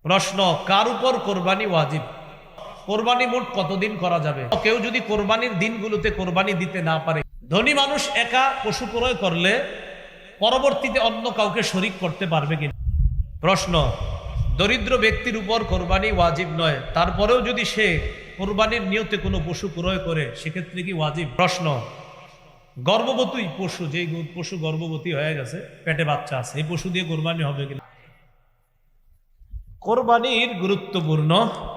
প্রশ্ন, কার উপর কোরবানি ওয়াজিব? কোরবানি মোট কতদিন করা যাবে? কেউ যদি কোরবানির দিনগুলোতে কোরবানি দিতে না পারে, ধনী মানুষ একা পশু ক্রয় করলে পরবর্তীতে অন্য কাউকে শরিক করতে পারবে কিনা? প্রশ্ন, দরিদ্র ব্যক্তির উপর কোরবানি ওয়াজিব নয়, তারপরেও যদি সে কোরবানির নিয়তে কোনো পশু ক্রয় করে সেক্ষেত্রে কি ওয়াজিব? প্রশ্ন, গর্ভবতী পশু, যেই পশু গর্ভবতী হয়ে গেছে, পেটে বাচ্চা আছে, এই পশু দিয়ে কোরবানি হবে কিনা? কোরবানির গুরুত্বপূর্ণ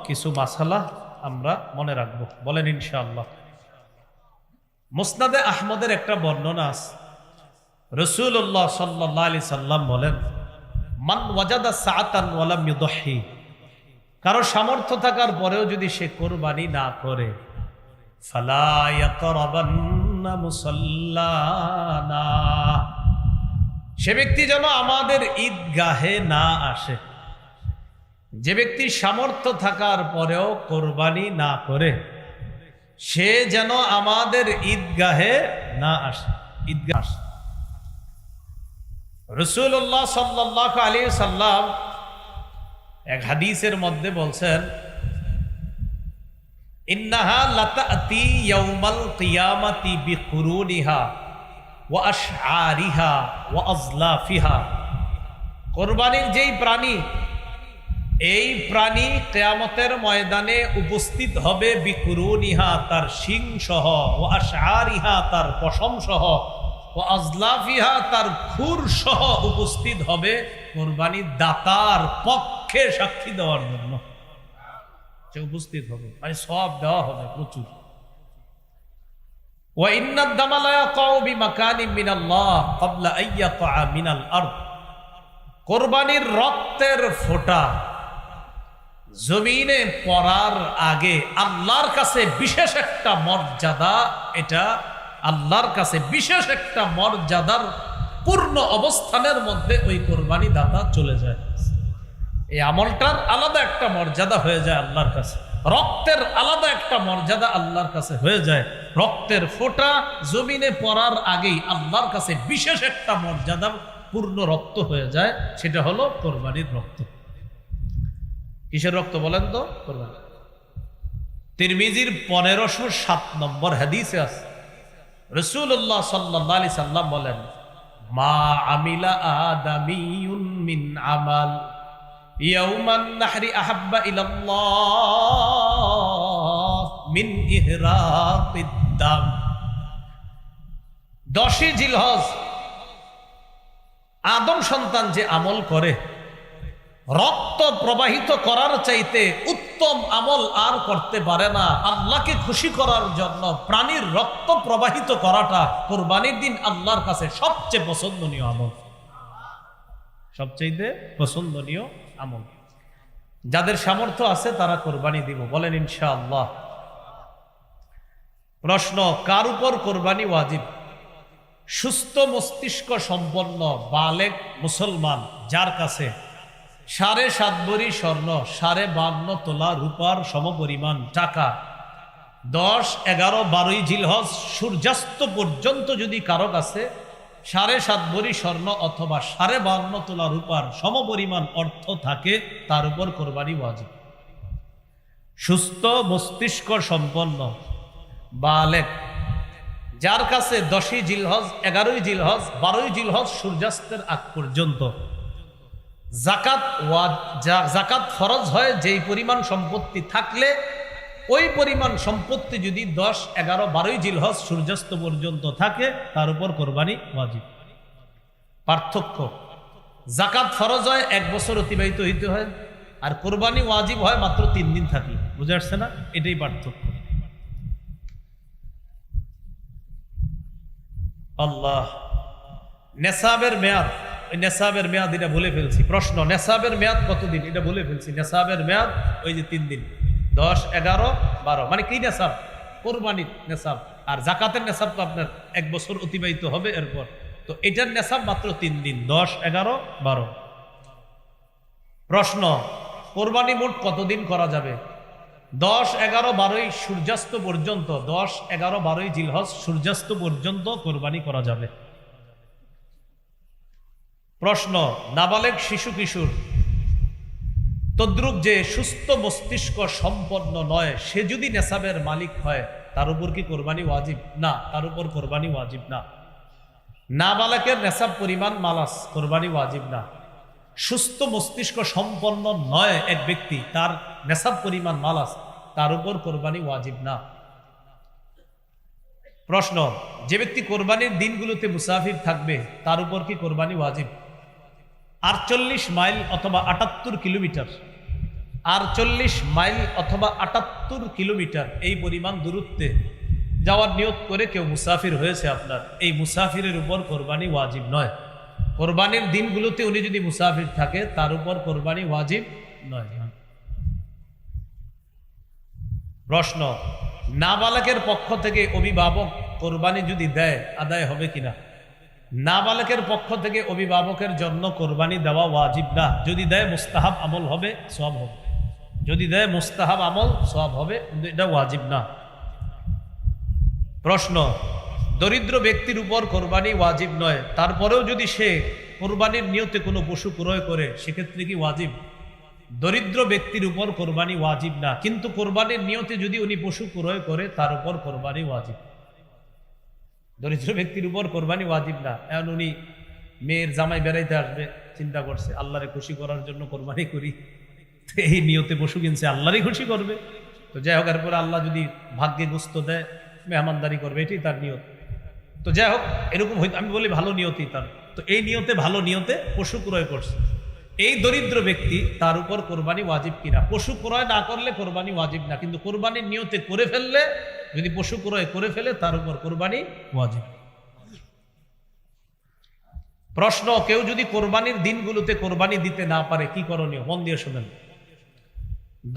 কিছু মাসালা আমরা মনে রাখবো, বলেন ইনশাআল্লাহ। মুসনাদে আহমদের একটা বর্ণনা আছে, রাসূলুল্লাহ সাল্লাল্লাহু আলাইহি সাল্লাম বলেন, মান ওয়াজাদা সাআতান ওয়া লাম ইউদহি, কারো সামর্থ্য থাকার পরেও যদি সে কোরবানি না করে, ফালা ইয়াকরাবান্না মুসাল্লানা, সে ব্যক্তি যেন আমাদের ঈদগাহে না আসে। যে ব্যক্তির সামর্থ্য থাকার পরেও কোরবানি না করে, সে যেন আমাদের ঈদগাহে না আসে। ঈদগাহ রাসূলুল্লাহ সাল্লাল্লাহু আলাইহি সাল্লাম এক হাদিসের মধ্যে বলছেন, ইন্নাহা লাতাতি ইয়াউমাল কিয়ামাতি বিকুরুনিহা ওয়া আশআরিহা ওয়া আজলাফিহা, কোরবানির যেই প্রাণী, এই প্রাণী কিয়ামতের ময়দানে উপস্থিত হবে, বিকুরুনিহা, তার শিং সহ, ও আশআরিহা, তার পশম সহ, ও আজলাফিহা, তার খুর সহ উপস্থিত হবে কোরবানির দাতার পক্ষে সাক্ষী দেওয়ার জন্য। সে উপস্থিত হবে, মানে সব দেওয়া হবে প্রচুর। ওয়া ইন্নাদ দামা লা ইয়াকাউ বিমাকানিম মিনাল্লাহ ক্বাবলা আন ইয়াকা মিনাল আরদ, কোরবানির রক্তের ফোঁটা জমিনে পড়ার আগে আল্লাহর কাছে বিশেষ একটা মর্যাদা, এটা আল্লাহর কাছে বিশেষ একটা মর্যাদার পূর্ণ অবস্থানের মধ্যে ওই কোরবানি দাতা চলে যায়। এই আমলটার আলাদা একটা মর্যাদা হয়ে যায় আল্লাহর কাছে, রক্তের আলাদা একটা মর্যাদা আল্লাহর কাছে হয়ে যায়। রক্তের ফোঁটা জমিনে পড়ার আগেই আল্লাহর কাছে বিশেষ একটা মর্যাদার পূর্ণ রক্ত হয়ে যায়, সেটা হলো কোরবানির রক্ত। কিসের রক্ত বলেন তো? কোরবানি। তিরমিজির 1507 নম্বর হাদিসে আছে, রাসূলুল্লাহ সাল্লাল্লাহু আলাইহি সাল্লাম বলেন, মা আমিলা আদামিয়ুন মিন আমাল ইয়াউমান নাহরি আহাব্বা ইলাল্লাহ মিন ইহরাকিদ দাম। 10 জিলহজ আদম সন্তান যে আমল করে, রক্ত প্রবাহিত করার চাইতে উত্তম আমল আর করতে পারে না। আল্লাহকে খুশি করার জন্য প্রাণীর রক্ত প্রবাহিত করাটা কোরবানির দিন আল্লাহর কাছে সবচেয়ে পছন্দনীয় আমল, সবচেয়ে পছন্দনীয় আমল। যাদের সামর্থ্য আছে তারা কোরবানি দিব, বলেন ইনশাআল্লাহ। প্রশ্ন, কার উপর কোরবানি ওয়াজিব? সুস্থ মস্তিষ্ক সম্পন্ন বালেগ মুসলমান, যার কাছে 7.5 ভরি স্বর্ণ, 52.5 তোলা রূপার সমপরিমাণ টাকা, 10, 11, 12 জিলহজ সূর্যাস্ত পর্যন্ত যদি কারো কাছে 7.5 ভরি স্বর্ণ অথবা 52.5 তোলা রূপার সমপরিমাণ অর্থ থাকে, তার উপর কোরবানি ওয়াজিব। সুস্থ মস্তিষ্ক সম্পন্ন বালেগ, যার কাছে 10 জিলহজ, 11 জিলহজ, 12 জিলহজ সূর্যাস্তের আগ পর্যন্ত জাকাত ফরজ হয়, যেই পরিমাণ সম্পত্তি থাকলে ওই পরিমাণ সম্পত্তি যদি 10, 11, 12 জিলহজ সূর্যাস্ত পর্যন্ত থাকে, তার উপর কোরবানি ওয়াজিব। পার্থক্য, জাকাত ফরজ হয় 1 বছর অতিবাহিত হইতে হয়, আর কোরবানি ওয়াজিব হয় মাত্র 3 দিন থাকলে। বুঝে আসছে না? এটাই পার্থক্য। আল্লাহ, নেসাবের মেয়াদ, ওই নেসাবের মেয়াদ এটা বলে ফেলছি। প্রশ্ন, নেসাবের মেয়াদ কতদিন? এটা বলে ফেলছি। নেসাবের মেয়াদ ওই যে 3 দিন, 10, 11, 12, মানে কি নেসাব? কোরবানির নেসাব। আর জাকাতের নেসাব তো আপনার 1 বছর অতিবাহিত হবে এরপর, তো এটার নেসাব মাত্র 3 দিন, 10, 11, 12। প্রশ্ন, কোরবানি মোট কতদিন করা যাবে? 10, 11, 12 সূর্যাস্ত পর্যন্ত, 10, 11, 12 জিলহজ সূর্যাস্ত পর্যন্ত কোরবানি করা যাবে। প্রশ্ন, নাবালেগ শিশু কিশোর তদ্রুপ যে সুস্থ মস্তিষ্ক সম্পন্ন নয় সে যদি নেশাবের মালিক হয় তার উপর কি কোরবানি ওয়াজিব? না, তার উপর কোরবানি ওয়াজিব না। নাবালকের নেশাব পরিমাণ মালাস, কোরবানি ওয়াজিব না। সুস্থ মস্তিষ্ক সম্পন্ন নয় এক ব্যক্তি, তার নেশাব পরিমাণ মালাস, তার উপর কোরবানি ওয়াজিব না। প্রশ্ন, যে ব্যক্তি কোরবানির দিনগুলোতে মুসাফির থাকবে তার উপর কি কোরবানি ওয়াজিব? 48 মাইল অথবা 78 কিলোমিটার, 48 মাইল অথবা 78 কিলোমিটার এই পরিমাণ দূরত্বে যাওয়ার নিয়ত করে কেউ মুসাফির হয়েছে আপনার, এই মুসাফিরের উপর কোরবানি ওয়াজিব নয়। কোরবানির দিনগুলোতে উনি যদি মুসাফির থাকে তার উপর কোরবানি ওয়াজিব নয়। প্রশ্ন, নাবালকের পক্ষ থেকে অভিভাবক কোরবানি যদি দেয় আদায় হবে কিনা? নাবালকের পক্ষ থেকে অভিভাবকের জন্য কোরবানি দেওয়া ওয়াজিব না। যদি দেয় মুস্তাহাব আমল হবে, সওয়াব হবে। যদি দেয় মুস্তাহাব আমল, সওয়াব হবে, কিন্তু এটা ওয়াজিব না। প্রশ্ন, দরিদ্র ব্যক্তির উপর কোরবানি ওয়াজিব নয়, তারপরেও যদি সে কোরবানির নিয়তে কোনো পশু ক্রয় করে সেক্ষেত্রে কি ওয়াজিব? দরিদ্র ব্যক্তির উপর কোরবানি ওয়াজিব না, কিন্তু কোরবানির নিয়তে যদি উনি পশু ক্রয় করে তার উপর কোরবানি ওয়াজিব। দরিদ্র ব্যক্তির উপর কোরবানি ওয়াজিব না। এখন উনি মেয়ের জামাই বেড়াইতে আসবে, চিন্তা করছে আল্লাহরে খুশি করার জন্য কোরবানি করি, এই নিয়তে পশু কিনছে আল্লাহরই খুশি করবে। তো যাই হোক, এরপরে আল্লাহ যদি ভাগ্যে গুস্ত দেয় মেহমানদারি করবে, এটাই তার নিয়ত। তো যাই হোক, এরকম হয়তো আমি বলি ভালো নিয়তই তার। তো এই নিয়তে, ভালো নিয়তে পশু ক্রয় করছে, এই দরিদ্র ব্যক্তি তার উপর কোরবানি ওয়াজিব কিনা? পশু ক্রয় না করলে কোরবানি ওয়াজিব না, কিন্তু কোরবানির নিয়তে করে ফেললে, যদি পশু ক্রয় করে ফেলে তার উপর কোরবানি ওয়াজিব। প্রশ্ন, কেউ যদি কোরবানির দিনগুলোতে কোরবানি দিতে না পারে কি করণীয়? মন দিয়ে শুনেন।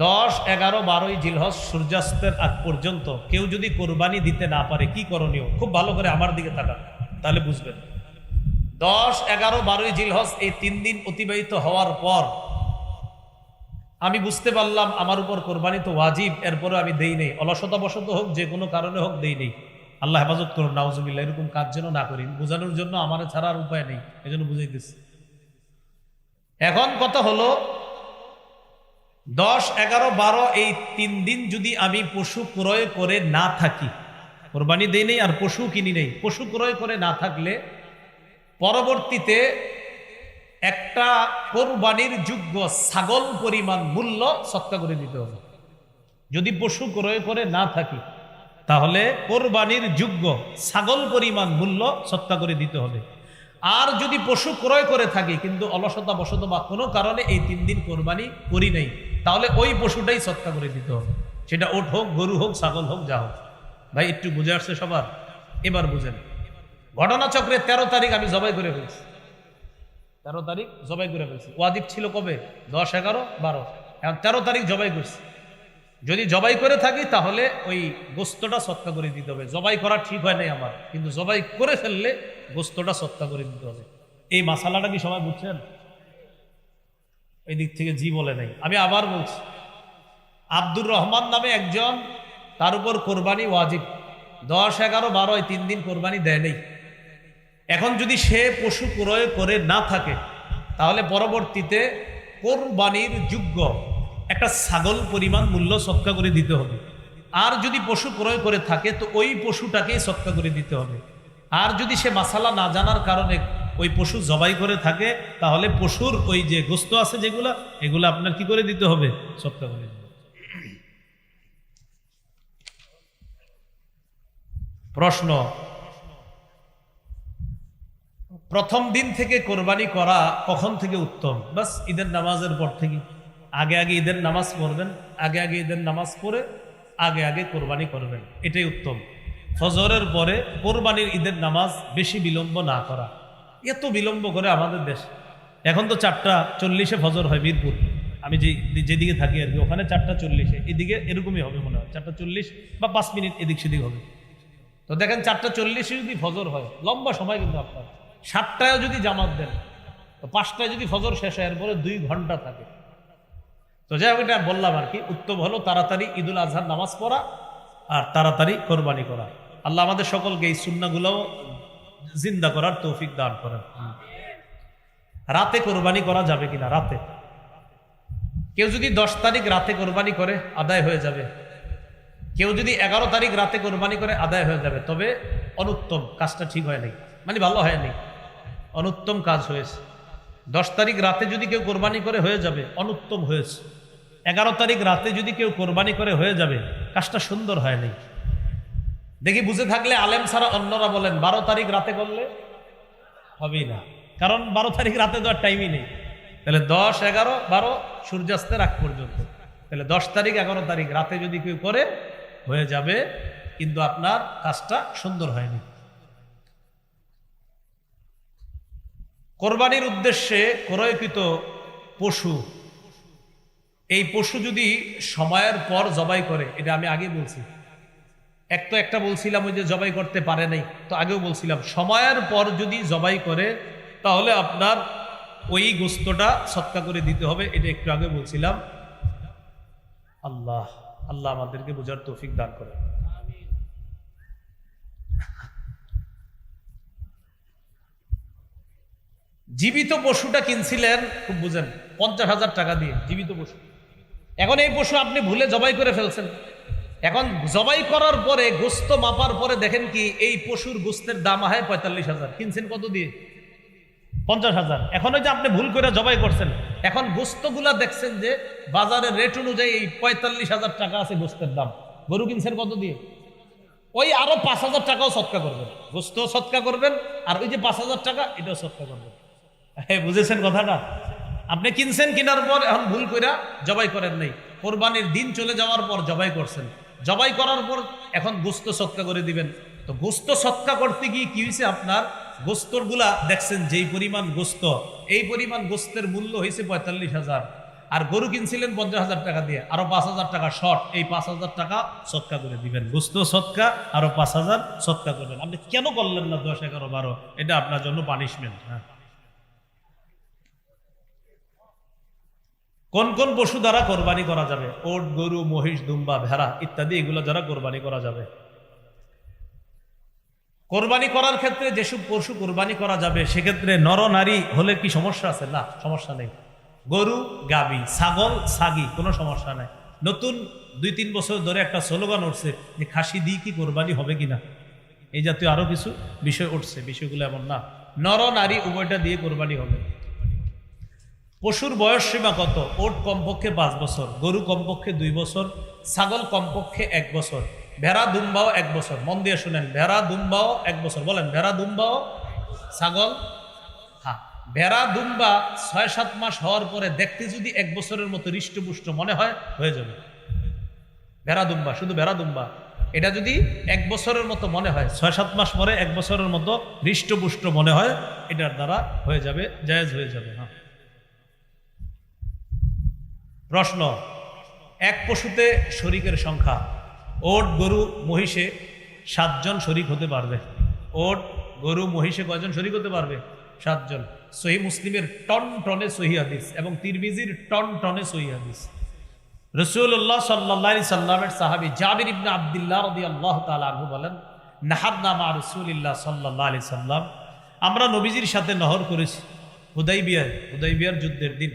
10, 11, 12 জিলহজ সূর্যাস্তের আগ পর্যন্ত কেউ যদি কোরবানি দিতে না পারে কি করণীয়? খুব ভালো করে আমার দিকে তাকান, তাহলে বুঝবেন। 10, 11, 12 জিলহজ এই 3 দিন অতিবাহিত হওয়ার পর আমি বুঝতে পারলাম আমার উপর কোরবানি তো ওয়াজিব, এরপরে আমি দেই নেই, অলসতাবশত হোক, যে কোনো কারণে হোক দেই নেই। আল্লাহ হেফাজত করুন, নাউজুবিল্লাহ, এরকম কাজ যেন না করি। বোঝানোর জন্য আমার ছাড়া আর উপায় নেই, এজন্য বুঝাইতেছি। এখন কথা হলো 10, 11, 12 এই 3 দিন যদি আমি পশু ক্রয় করে না থাকি, কোরবানি দেই নেই আর পশু কিনি নেই, পশু ক্রয় করে না থাকলে পরবর্তীতে একটা কোরবানির যোগ্য ছাগল পরিমাণ মূল্য সৎকা করে দিতে হবে। যদি পশু ক্রয় করে না থাকি তাহলে কোরবানির যোগ্য ছাগল পরিমাণ মূল্য সৎকা করে দিতে হবে। আর যদি পশু ক্রয় করে থাকি কিন্তু অলসতা বশত বা কোনো কারণে এই 3 দিন কোরবানি করি নাই, তাহলে ওই পশুটাই সৎকা করে দিতে হবে, সেটা ওট হোক, গরু হোক, ছাগল হোক, যা হোক। ভাই একটু বুঝে আসছে সবার? এবার বুঝেন। ঘটনাচক্রে 13 তারিখ আমি জবাই করে ফেলছি, 13 তারিখ জবাই করে ফেলছি। ওয়াজিব ছিল কবে? 10, 11, 12, এখন 13 তারিখ জবাই করছি। যদি জবাই করে থাকি তাহলে ওই গোস্তটা সৎকা করে দিতে হবে। জবাই করা ঠিক হয় নাই আমার, কিন্তু জবাই করে ফেললে গোস্তটা সৎকা করে দিতে হবে। এই মাসালাটা কি সবাই বুঝছেন? এই দিক থেকে জি বলে নাই। আমি আবার বলছি, আব্দুর রহমান নামে একজন, তার উপর কোরবানি ওয়াজিব। 10, 11, 12 এই 3 দিন কোরবানি দেয় নেই। এখন যদি সে পশু ক্রয় করে না থাকে তাহলে পরবর্তীতে কোরবানির যোগ্য একটা ছাগল পরিমাণ মূল্য সৎকা করে দিতে হবে। আর যদি পশু ক্রয় করে থাকে তো ওই পশুটাকেই সৎকা করে দিতে হবে। আর যদি সে মাসালা না জানার কারণে ওই পশু জবাই করে থাকে তাহলে পশুর ওই যে গোস্ত আছে যেগুলা, এগুলো আপনার কি করে দিতে হবে? সৎকা করে দিতে হবে। প্রশ্ন, প্রথম দিন থেকে কোরবানি করা কখন থেকে উত্তম? বাস ঈদের নামাজের পর থেকে। আগে আগে ঈদের নামাজ পড়বেন, আগে আগে ঈদের নামাজ পড়ে আগে আগে কোরবানি করবেন, এটাই উত্তম। ফজরের পরে কোরবানির ঈদের নামাজ বেশি বিলম্ব না করা। এত বিলম্ব করে আমাদের দেশ, এখন তো 4:40 ফজর হয় মিরপুর, আমি যেদিকে থাকি আর কি, ওখানে 4:40, এদিকে এরকমই হবে মনে হয়, 4:40 বা 5 মিনিট এদিক সেদিক হবে। তো দেখেন 4:40 যদি ফজর হয়, লম্বা সময় কিন্তু আপনার। 7টায় যদি জামাত দেন তো 5টায় যদি ফজর শেষ হয়, এরপরে 2 ঘন্টা থাকে। তো যাই হোক, এটা বললাম আর কি। উত্তম হলো তাড়াতাড়ি ঈদুল আজহার নামাজ পড়া আর তাড়াতাড়ি কোরবানি করা। আল্লাহ আমাদের সকলকে এই সুন্নাহগুলো জিন্দা করার তৌফিক দান করেন। রাতে কোরবানি করা যাবে কিনা? রাতে কেউ যদি 10 তারিখ রাতে কোরবানি করে আদায় হয়ে যাবে, কেউ যদি 11 তারিখ রাতে কোরবানি করে আদায় হয়ে যাবে। তবে অনুত্তম, কাজটা ঠিক হয় নাই, মানে ভালো হয়নি, অনুত্তম কাজ হয়েছে। 10 তারিখ রাতে যদি কেউ কোরবানি করে হয়ে যাবে, অনুত্তম হয়েছে। 11 তারিখ রাতে যদি কেউ কোরবানি করে হয়ে যাবে, কাজটা সুন্দর হয়নি। দেখি বুঝে থাকলে আলেম ছাড়া অন্যরা বলেন 12 তারিখ রাতে করলে হবেই না, কারণ 12 তারিখ রাতে তো আর টাইমই নেই। তাহলে 10, 11, 12 সূর্যাস্তের আগ পর্যন্ত, তাহলে 10 তারিখ 11 তারিখ রাতে যদি কেউ করে হয়ে যাবে, কিন্তু আপনার কাজটা সুন্দর হয়নি। কোরবানির উদ্দেশ্যে ক্রয়কৃত পশু, এই পশু যদি সময়ের পর জবাই করে, এটা আমি আগে বলছি, একটা বলছিলাম ওই যে জবাই করতে পারে নাই, তো আগেও বলছিলাম সময়ের পর যদি জবাই করে তাহলে আপনার ওই গোস্তটা সৎকা করে দিতে হবে, এটা একটু আগে বলছিলাম। আল্লাহ আল্লাহ আমাদেরকে বোঝার তৌফিক দান করে। জীবিত পশুটা কিনছিলেন, খুব বুঝেন, 50,000 টাকা দিয়ে জীবিত পশু। এখন এই পশু আপনি ভুলে জবাই করে ফেলছেন। এখন জবাই করার পরে গোস্ত মাপার পরে দেখেন কি এই পশুর গোস্তের দাম হয় 45,000, কিনছেন কত দিয়ে? 50,000। এখন ওই যে আপনি ভুল করে জবাই করছেন, এখন গোস্তগুলা দেখছেন যে বাজারের রেট অনুযায়ী এই 45,000 টাকা আছে গোস্তের দাম। গরু কিনছেন কত দিয়ে? ওই আরো 5,000 টাকাও সৎকা করবেন, গোস্ত সৎকা করবেন, আর ওই যে 5,000 টাকা এটাও সৎকা করবেন। বুঝেছেন কথাটা? আপনি কিনছেন, কেনার পর এখন ভুল করে জবাই করেন নাই, কোরবানির দিন চলে যাওয়ার পর জবাই করছেন, জবাই করার পর এখন গোস্ত সৎকা করে দিবেন। তো গোস্ত সৎকা করতে গিয়ে কি হয়েছে, আপনার গোস্তর গুলা দেখছেন যেই পরিমাণ গোস্ত, এই পরিমাণ গোস্তের মূল্য হয়েছে 45,000, আর গরু কিনছিলেন 50,000 টাকা দিয়ে, আরো 5,000 টাকা শর্ট, এই 5,000 টাকা সৎকা করে দিবেন। গোস্ত সৎকা, আরো 5,000 সৎকা করবেন। আপনি কেন করলেন না 10, 11, 12? এটা আপনার জন্য পানিশমেন্ট। হ্যাঁ, কোন কোন পশু দ্বারা কোরবানি করা যাবে? ওট, গরু, মহিষ, দুম্বা, ভেড়া ইত্যাদি, এগুলো দ্বারা কোরবানি করা যাবে। কোরবানি করার ক্ষেত্রে যেসব পশু কোরবানি করা যাবে সেক্ষেত্রে নর নারী হলে কি সমস্যা আছে? না, সমস্যা নেই। গরু, গাবি, ছাগল, ছাগি, কোনো সমস্যা নাই। নতুন 2-3 বছর ধরে একটা স্লোগান উঠছে যে খাসি দিয়ে কি কোরবানি হবে কিনা, এই জাতীয় আরো কিছু বিষয় উঠছে। বিষয়গুলো এমন না, নর নারী উভয়টা দিয়ে কোরবানি হবে। পশুর বয়স সীমা কত? ওট কমপক্ষে 5 বছর, গরু কমপক্ষে 2 বছর, ছাগল কমপক্ষে 1 বছর, ভেড়া দুম্বাও 1 বছর। মন দিয়ে শুনেন, ভেড়া দুম্বাও 1 বছর। বলেন, ভেড়া দুম্বাও, ছাগল। হ্যাঁ, ভেড়া দুম্বা 6-7 মাস হওয়ার পরে দেখতে যদি 1 বছরের মতো হৃষ্টপুষ্ট মনে হয়, হয়ে যাবে। ভেড়া দুম্বা, শুধু ভেড়া দুম্বা, এটা যদি 1 বছরের মতো মনে হয়, 6-7 মাস পরে 1 বছরের মতো হৃষ্টপুষ্ট মনে হয়, এটার দ্বারা হয়ে যাবে, জায়েজ হয়ে যাবে। হ্যাঁ, প্রশ্ন, এক পশুতে শরীকের সংখ্যা? ওট, গরু, মহিষে 7 জন শরীক হতে পারবে। ওট, গরু, মহিষে কয়জন শরীক হতে পারবে? 7 জন। সহি মুসলিমের টন টনে সহি হাদিস এবং তিরমিজির টন টনে সহি হাদিস। রাসূলুল্লাহ সাল্লাল্লাহু আলাইহি সাল্লামের সাহাবী জাবির ইবনে আব্দুল্লাহ রাদিয়াল্লাহু তাআলা আনহু বলেন, নাহারনা মা রাসূলিল্লাহ সাল্লাল্লাহু আলাইহি সাল্লাম, আমরা নবীজির সাথে নহর করেছি হুদাইবিয়ার যুদ্ধের দিন।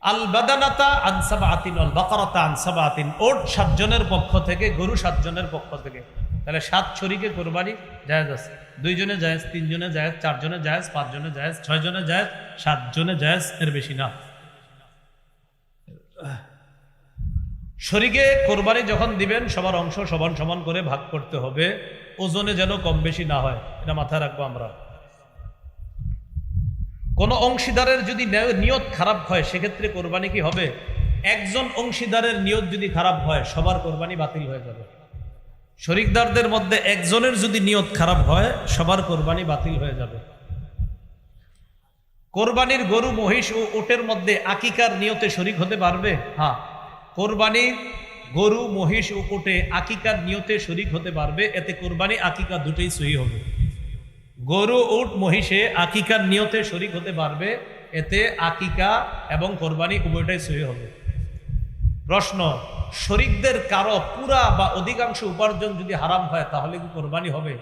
আল বাদানাতা আন সাবআতিন ওয়াল বাকারাতা আন সাবআতিন, ওট 7 জনের পক্ষ থেকে, গরু 7 জনের পক্ষ থেকে। তাহলে 7 শরীকে কোরবানি জায়েজ আছে। 2 জনে জায়েজ, 3 জনে জায়েজ, 4 জনে জায়েজ, 5 জনে জায়েজ, 6 জনে জায়েজ, 7 জনে জায়েজ, এর বেশি না। শরীকে কোরবানি যখন দিবেন সবার অংশ সমান সমান করে ভাগ করতে হবে, ওজনে যেন কম বেশি না হয়, এটা মাথায় রাখবো আমরা। কোন অংশীদারের যদি নিয়ত খারাপ হয় সেক্ষেত্রে কোরবানি কি হবে? একজন অংশীদারের নিয়ত যদি খারাপ হয় সবার কোরবানি বাতিল হয়ে যাবে। শরিকদারদের মধ্যে একজনের যদি নিয়ত খারাপ হয় সবার কোরবানি বাতিল হয়ে যাবে। কোরবানির গরু, মহিষ ও ওটের মধ্যে আকিকার নিয়তে শরিক হতে পারবে? হ্যাঁ, কোরবানির গরু, মহিষ ও ওটে আকিকার নিয়তে শরিক হতে পারবে। এতে কোরবানি, আকিকা দুটোই সহি হবে। গরু, উট, মহিষে আকিকার নিয়তে শরিক হতে পারবে, এতে আকিকা এবং কোরবানি উভয়টাই সহি হবে। প্রশ্ন, শরিকদের কারো পুরা বা অধিকাংশ উপার্জন যদি হারাম হয় তাহলে কি কোরবানি হবে?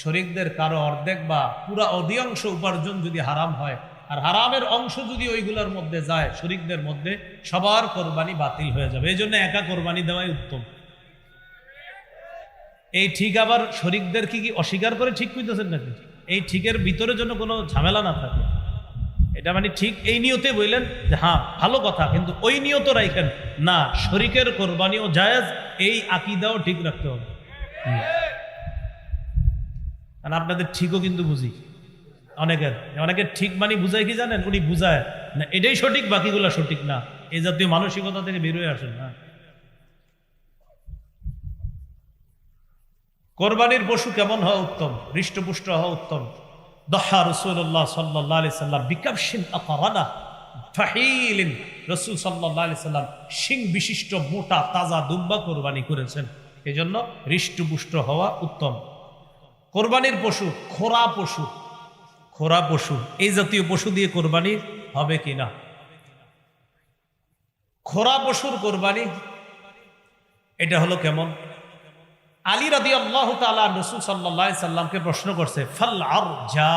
শরিকদের কারো অর্ধেক বা পুরা অধিকাংশ উপার্জন যদি হারাম হয় আর হারামের অংশ যদি ওইগুলোর মধ্যে যায় শরীকদের মধ্যে, সবার কোরবানি বাতিল হয়ে যাবে। এই জন্য একা কোরবানি দেওয়াই উত্তম। এই ঠিক আবার শরীকদের কি অস্বীকার করে ঠিক কইতেছেন নাকি? এই ঠিকের ভিতরে যেন কোনো ঝামেলা না থাকে, এটা মানে ঠিক এই নিয়তে বললেন যে হ্যাঁ ভালো কথা, কিন্তু ওই নিয়ত রাখেন না শরীকের কোরবানিও জায়েজ, এই আকীদাও ঠিক রাখতে হবে। আর আপনাদের ঠিকও কিন্তু বুঝি অনেকের ঠিক মানে বুঝায় কি জানেন? উনি বুঝায় না এটাই সঠিক, বাকিগুলো সঠিক না। এই জাতীয় মানসিকতা থেকে বেরোয় আসেন না। কোরবানির পশু কেমন হওয়া উত্তম? হৃষ্টপুষ্ট হওয়া উত্তম। দহা রাসূলুল্লাহ সাল্লাল্লাহু আলাইহি সাল্লাম বিকাবশিন আকারানা ফাহিলিন, রাসূল সাল্লাল্লাহু আলাইহি সাল্লাম শিং বিশিষ্ট মোটা তাজা দুম্বা কোরবানি করেছেন। এজন্য হৃষ্টপুষ্ট হওয়া উত্তম। কোরবানির পশু খোরা পশু, এই জাতীয় পশু দিয়ে কোরবানি হবে কিনা? খোরা পশুর কোরবানি এটা হলো কেমন? আলী রাদিয়াল্লাহু তাআলা রাসূল সাল্লাল্লাহু আলাইহি সাল্লামকে প্রশ্ন করছে, ফাল আরজা,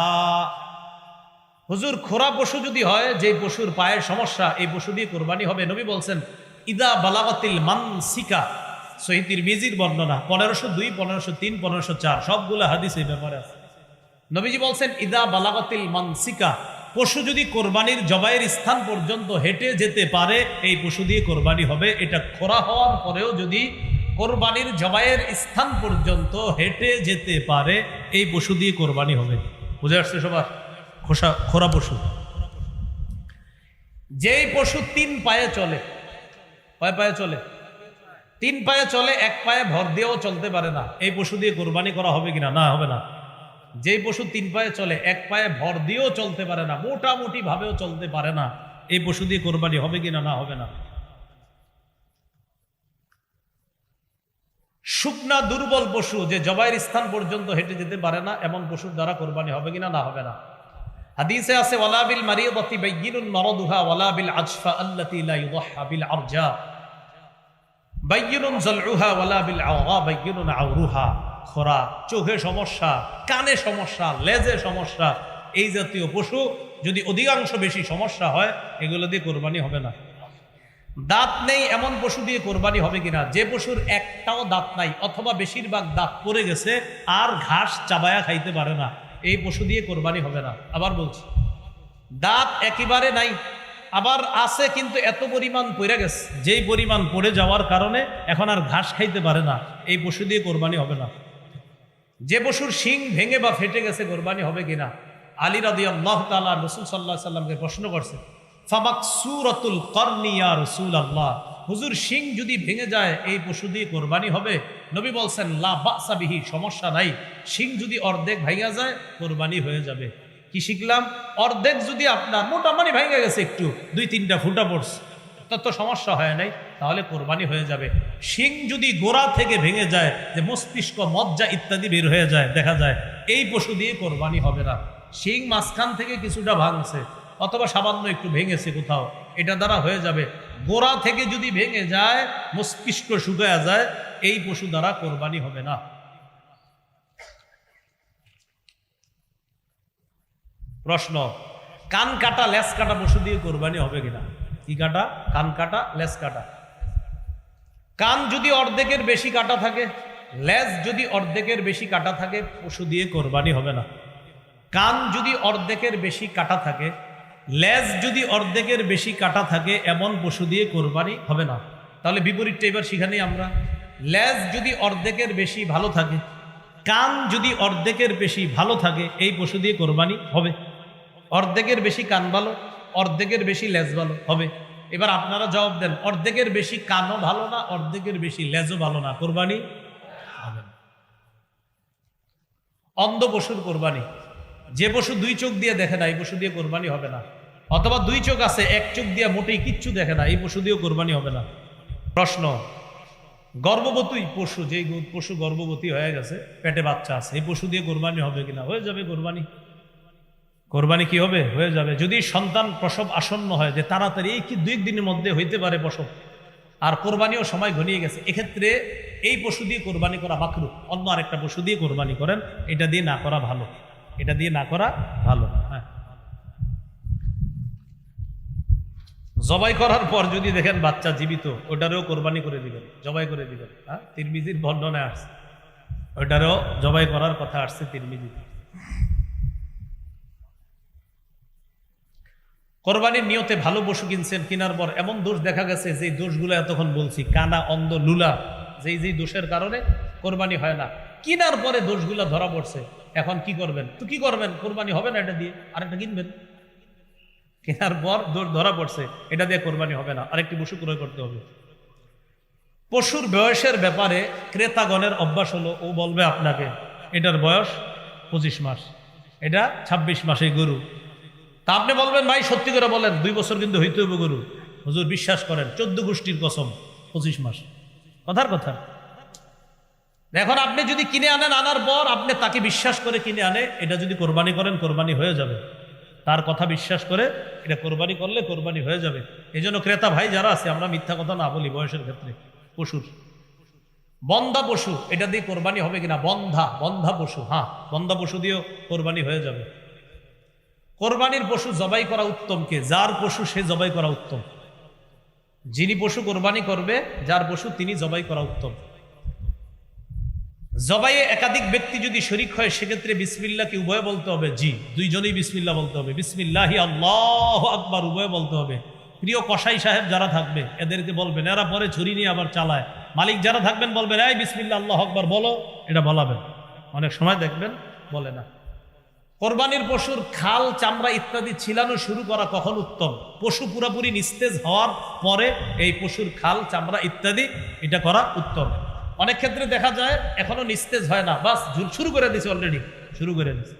হুজুর খোরা পশু যদি হয়, যে পশুর পায়ের সমস্যা, এই পশু দিয়ে কোরবানি হবে? নবী বলছেন ইদা বালাগাতিল মানসিকা, সহিহ তিরমিজির বর্ণনা 1502, 1503, 1504 সবগুলো হাদিস এই ব্যাপারে আছে। নবীজি বলছেন ইদা বালাগাতিল মানসিকা, পশু যদি কোরবানির জবাইয়ের স্থান পর্যন্ত হেঁটে যেতে পারে, এই পশু দিয়ে কোরবানি হবে। এটা খোরা হওয়ার পরেও যদি কোরবানির জবাইয়ের স্থান পর্যন্ত হেঁটে যেতে পারে, এই পশু দিয়ে কোরবানি হবে। বুঝে আসছে সবার? খোরা পশু যেই পশু 3 পায়ে চলে, কয় পায়ে চলে? 3 পায়ে চলে, 1 পায়ে ভর দিয়েও চলতে পারে না, এই পশু দিয়ে কোরবানি করা হবে কিনা? না, হবে না। যেই পশু 3 পায়ে চলে, 1 পায়ে ভর দিয়েও চলতে পারে না, মোটামুটি ভাবেও চলতে পারে না, এই পশু দিয়ে কোরবানি হবে কিনা? না, হবে না। শুকনা দুর্বল পশু, যে জবাইয়ের স্থান পর্যন্ত হেঁটে যেতে পারে না, এমন পশুর দ্বারা কোরবানি হবে কিনা? না, হবে না। হাদিসে আছে ওয়ালা বিল মারিয়াতি বাইয়িনুন মারাদুহা ওয়ালা বিল আজফা আল্লাতী লা ইউদহা বিল আরজা বাইয়িনুন যালউহা ওয়ালা বিল আওরা বাইয়িনুন আওরুহা। খোরা, চোখে সমস্যা, কানে সমস্যা, লেজে সমস্যা, এই জাতীয় পশু যদি অধিকাংশ বেশি সমস্যা হয়, এগুলো দিয়ে কোরবানি হবে না। দাঁত নেই এমন পশু দিয়ে কোরবানি হবে কিনা? যে পশুর একটাও দাঁত নাই অথবা বেশিরভাগ দাঁত পড়ে গেছে আর ঘাস চাবায়া খাইতে পারে না, এই পশু দিয়ে কোরবানি হবে না। আবার বলছি, দাঁত একেবারে নাই, আবার আছে কিন্তু এত পরিমাণ পড়ে গেছে, যেই পরিমাণ পড়ে যাওয়ার কারণে এখন আর ঘাস খাইতে পারে না, এই পশু দিয়ে কোরবানি হবে না। যে পশুর শিং ভেঙে বা ফেটে গেছে, কোরবানি হবে কিনা? আলী রাদিয়াল্লাহু তাআলা রাসূল সাল্লাল্লাহু আলাইহি সাল্লামকে প্রশ্ন করছে, ফামাকসুরাতুল করনি ইয়া রাসূলুল্লাহ, হুজুর শিং যদি ভেঙে যায়, এই পশু দিয়ে কোরবানি হবে? নবী বলছেন লা বাসা বিহি, সমস্যা নাই, শিং যদি অর্ধেক ভাঙা যায়, কোরবানি হয়ে যাবে। কি শিখলাম? অর্ধেক যদি আপনার মোটামুটি ভেঙে গেছে, একটু 2-3টা ফুটা পড়ছে, তত সমস্যা হয় নাই, তাহলে কোরবানি হয়ে যাবে। শিং যদি গোড়া থেকে ভেঙে যায়, যে মস্তিষ্ক, মজ্জা ইত্যাদি বের হয়ে যায়, দেখা যায়, এই পশু দিয়ে কোরবানি হবে না। শিং মাঝখান থেকে কিছুটা ভাঙছে অথবা সামান্য একটু ভেঙেছে কোথাও, এটা দ্বারা হয়ে যাবে। গোড়া থেকে যদি ভেঙে যায়, মস্তিষ্ক শুকায়া যায়, এই পশু দ্বারা কোরবানি হবে না। প্রশ্ন, কান কাটা লেজ কাটা পশু দিয়ে কোরবানি হবে কিনা? কি কাটা? কান কাটা, লেজ কাটা। কান যদি অর্ধেকের বেশি কাটা থাকে, লেজ যদি অর্ধেকের বেশি কাটা থাকে, পশু দিয়ে কোরবানি হবে না। কান যদি অর্ধেকের বেশি কাটা থাকে, লেজ যদি অর্ধেকের বেশি কাটা থাকে, এমন পশু দিয়ে কোরবানি হবে না। তাহলে বিপরীতটা এবার শিখানি আমরা। লেজ যদি অর্ধেকের বেশি ভালো থাকে, কান যদি অর্ধেকের বেশি ভালো থাকে, এই পশু দিয়ে কোরবানি হবে। অর্ধেকের বেশি কান ভালো, অর্ধেকের বেশি লেজ ভালো হবে। এবার আপনারা জবাব দেন, অর্ধেকের বেশি কানও ভালো না, অর্ধেকের বেশি লেজও ভালো না, কোরবানি হবে না। অন্ধ পশুর কোরবানি, যে পশু 2 চোখ দিয়ে দেখে না, এই পশু দিয়ে কোরবানি হবে না। অথবা 2 চোখ আছে, 1 চোখ দিয়ে মোটেই কিচ্ছু দেখে না, এই পশু দিয়েও কোরবানি হবে না। প্রশ্ন, গর্ভবতী পশু, যেই পশু গর্ভবতী হয়ে গেছে, পেটে বাচ্চা আছে, এই পশু দিয়ে কোরবানি হবে কিনা? হয়ে যাবে কোরবানি। কোরবানি কি হবে? হয়ে যাবে। যদি সন্তান প্রসব আসন্ন হয়, যে তাড়াতাড়ি এই কি 2 দিনের মধ্যে হইতে পারে প্রসব, আর কোরবানিও সময় ঘনিয়ে গেছে, এক্ষেত্রে এই পশু দিয়ে কোরবানি করা মাকরুহ। অন্য আরেকটা পশু দিয়ে কোরবানি করেন, এটা দিয়ে না করা ভালো, এটা দিয়ে না করা ভালো। হ্যাঁ, জবাই করার পর যদি দেখেন বাচ্চা জীবিত, ওটারও কোরবানি করে দিবেন, জবাই করে দিবেন। হ্যাঁ, তিরমিজির বর্ণনায় আসছে, ওটারও জবাই করার কথা আসছে তিরমিজিতে। কোরবানির নিয়তে ভালো পশু কিনছেন, কেনার পর এমন দোষ দেখা গেছে, যে দোষগুলো এতক্ষণ বলছি, কানা, অন্ধ, লুলা, যেই দোষের কারণে কোরবানি হয় না, কেনার পরে দোষগুলো ধরা পড়ছে। এখন কি করবেন? তো কি করবেন? কোরবানি হবে না এটা দিয়ে, আরেকটা কিনবেন। কেনার পর দোষ ধরা পড়ছে, এটা দিয়ে কোরবানি হবে না, আরেকটি পশু ক্রয় করতে হবে। পশুর বয়সের ব্যাপারে ক্রেতাগণের অভ্যাস হলো, ও বলবে আপনাকে এটার বয়স 25 মাস, এটা 26 মাস এই গরু। তা আপনি বলবেন, ভাই সত্যি করে বলেন 2 বছর কিন্তু হইতে হবে গরু। হুজুর বিশ্বাস করেন, 14 গোষ্ঠীর কসম 25 মাস, কথার কথা। এখন আপনি যদি কিনে আনেন, আনার পর আপনি তাকে বিশ্বাস করে কিনে আনে, এটা যদি কোরবানি করেন, কোরবানি হয়ে যাবে। তার কথা বিশ্বাস করে এটা কোরবানি করলে কোরবানি হয়ে যাবে। এই জন্য ক্রেতা ভাই যারা আছে, আমরা মিথ্যা কথা না বলি বয়সের ক্ষেত্রে। পশুর বন্ধা পশু, এটা দিয়ে কোরবানি হবে কিনা? বন্ধা পশু, হ্যাঁ, বন্ধা পশু দিয়েও কোরবানি হয়ে যাবে। কোরবানির পশু জবাই করা উত্তম কে? যার পশু সে জবাই করা উত্তম। যিনি পশু কোরবানি করবে, যার পশু তিনি জবাই করা উত্তম। জবাইয়ে একাধিক ব্যক্তি যদি শরীক হয়, সেক্ষেত্রে বিসমিল্লাহ কি উভয় বলতে হবে? জি, দুইজনেই বিসমিল্লাহ বলতে হবে। বিসমিল্লাহি আল্লাহু আকবার উভয় বলতে হবে। প্রিয় কসাই সাহেব যারা থাকবে, এদেরকে বলবেন, এরা পরে ছুরি নিয়ে আবার চালায়। মালিক যারা থাকবেন বলবেন, এই বিসমিল্লাহ আল্লাহু আকবার বলো, এটা বলাবেন। অনেক সময় দেখবেন বলে না। কোরবানির পশুর খাল, চামড়া ইত্যাদি ছিলানো শুরু করা কখন উত্তম? পশু পুরাপুরি নিস্তেজ হওয়ার পরে এই পশুর খাল, চামড়া ইত্যাদি এটা করা উত্তম। অনেক ক্ষেত্রে দেখা যায় এখনো নিস্তেজ হয় না, বাস শুরু করে দিছে, অলরেডি শুরু করে দিছে।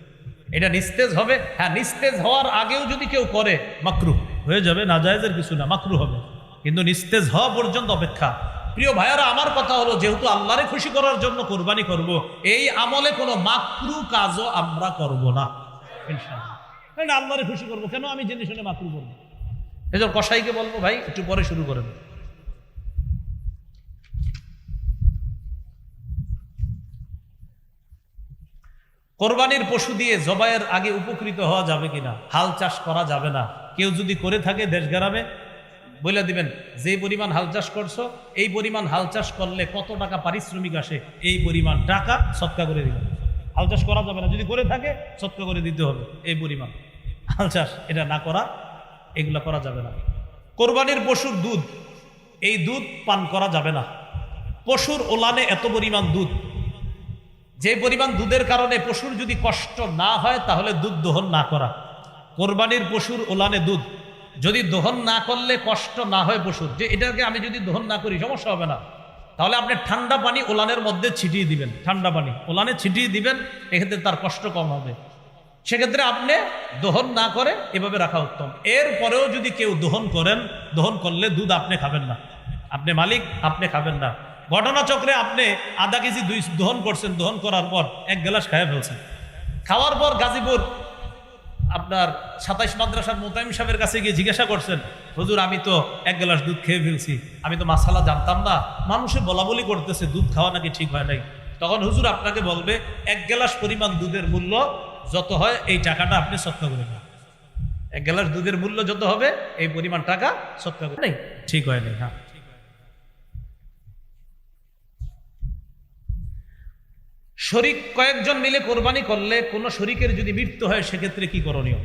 এটা নিস্তেজ হবে, হ্যাঁ, নিস্তেজ হওয়ার আগেও যদি কেউ করে মাকরুহ হয়ে যাবে, নাজায়েজের কিছু না, মাকরুহ হবে, কিন্তু নিস্তেজ হওয়া পর্যন্ত অপেক্ষা। প্রিয় ভাইয়ারা, আমার কথা হলো, যেহেতু আল্লাহরে খুশি করার জন্য কোরবানি করব, এই আমলে কোনো মাকরু কাজও আমরা করব না ইনশাআল্লাহ। কারণ আল্লাহরে খুশি করব, কেন আমি জেনে শুনে মাকরু করবো? এই জন্য কসাইকে বলবো, ভাই একটু পরে শুরু করেন। কোরবানির পশু দিয়ে জবাইয়ের আগে উপকৃত হওয়া যাবে কিনা? হাল চাষ করা যাবে না। কেউ যদি করে থাকে দেশ গ্রামে বলে দিবেন, যে পরিমাণ হাল চাষ করছো, এই পরিমাণ হাল চাষ করলে কত টাকা পারিশ্রমিক আসে, এই পরিমাণ টাকা সৎকা করে দিবেন। হাল চাষ করা যাবে না, যদি করে থাকে সৎকা করে দিতে হবে এই পরিমাণ। হাল চাষ এটা না করা, এগুলো করা যাবে না। কোরবানির পশুর দুধ, এই দুধ পান করা যাবে না। পশুর ওলানে এত পরিমাণ দুধ, যে পরিমাণ দুধের কারণে পশুর যদি কষ্ট না হয়, তাহলে দুধ দহন না করা। কোরবানির পশুর ওলানে দুধ যদি দহন না করলে কষ্ট না হয় পশুর, যে এটাকে আমি যদি দহন না করি সমস্যা হবে না, তাহলে আপনি ঠান্ডা পানি ওলানের মধ্যে ছিটিয়ে দিবেন, ঠান্ডা পানি ওলানে ছিটিয়ে দিবেন, এক্ষেত্রে তার কষ্ট কম হবে। সেক্ষেত্রে আপনি দহন না করে এভাবে রাখা উত্তম। এরপরেও যদি কেউ দহন করেন, দহন করলে দুধ আপনি খাবেন না, আপনি মালিক, আপনি খাবেন না। ঘটনাচক্রে আপনি আধা কেজি দহন করছেন, দহন করার পর 1 গ্লাস খাইয়া ফেলছেন। খাওয়ার পর গাজীপুর আপনার 27 মাদ্রাসার মোতায়েম সাহেবের কাছে গিয়ে জিজ্ঞাসা করছেন, হুজুর আমি তো 1 গ্লাস দুধ খেয়ে ফেলছি, আমি তো মাসালা জানতাম না, মানুষে বলা বলি করতেছে দুধ খাওয়া নাকি ঠিক হয় নাই। তখন হুজুর আপনাকে বলবে, 1 গ্লাস পরিমাণ দুধের মূল্য যত হয় এই টাকাটা আপনি সৎকা করে নেন। 1 গ্লাস দুধের মূল্য যত হবে এই পরিমাণ টাকা সৎকা করে নেই, ঠিক হয় নাই। হ্যাঁ, শরিক কয়েকজন মিলে কোরবানি করলে কোন শরিকের যদি মৃত্যু হয়, সেক্ষেত্রে কি করণীয়?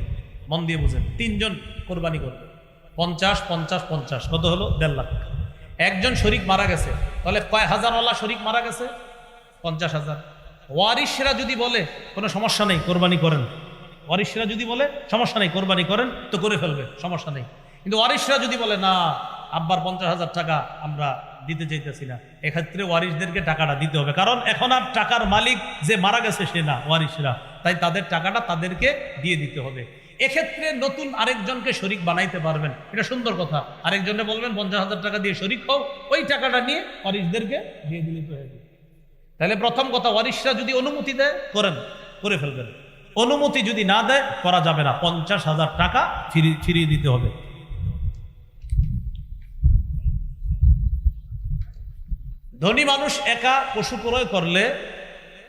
মন দিয়ে বুঝেন। 3 জন কোরবানি করবে, 50, 50, 50, কত হলো? 1.5 লাখ। একজন শরিক মারা গেছে, তাহলে কয় হাজারওয়ালা শরিক মারা গেছে? 50,000। ওয়ারিশরা যদি বলে কোনো সমস্যা নেই কোরবানি করেন, ওয়ারিশরা যদি বলে সমস্যা নেই কোরবানি করেন, তো করে ফেলবে, সমস্যা নেই। কিন্তু ওয়ারিশরা যদি বলে না, আব্বার 50,000 টাকা আমরা দিতে চাইতেছি না, এক্ষেত্রে ওয়ারিশদেরকে টাকাটা দিতে হবে, কারণ এখন আর টাকার মালিক যে মারা গেছে সে না, ওয়ারিশরা, তাই তাদের টাকাটা তাদেরকে দিয়ে দিতে হবে। এক্ষেত্রে নতুন আরেকজনকে শরিক বানাইতে পারবেন, এটা সুন্দর কথা। আরেকজনে বলবেন 50,000 টাকা দিয়ে শরিক হও, ওই টাকাটা নিয়ে ওয়ারিশদেরকে দিয়ে দিলে তো হয়ে যাবে। তাহলে প্রথম কথা, ওয়ারিশরা যদি অনুমতি দেয় করেন, করে ফেলবেন। অনুমতি যদি না দেয় করা যাবে না, 50,000 টাকা ফিরিয়ে দিতে হবে। ধনী মানুষ একা পশু ক্রয় করলে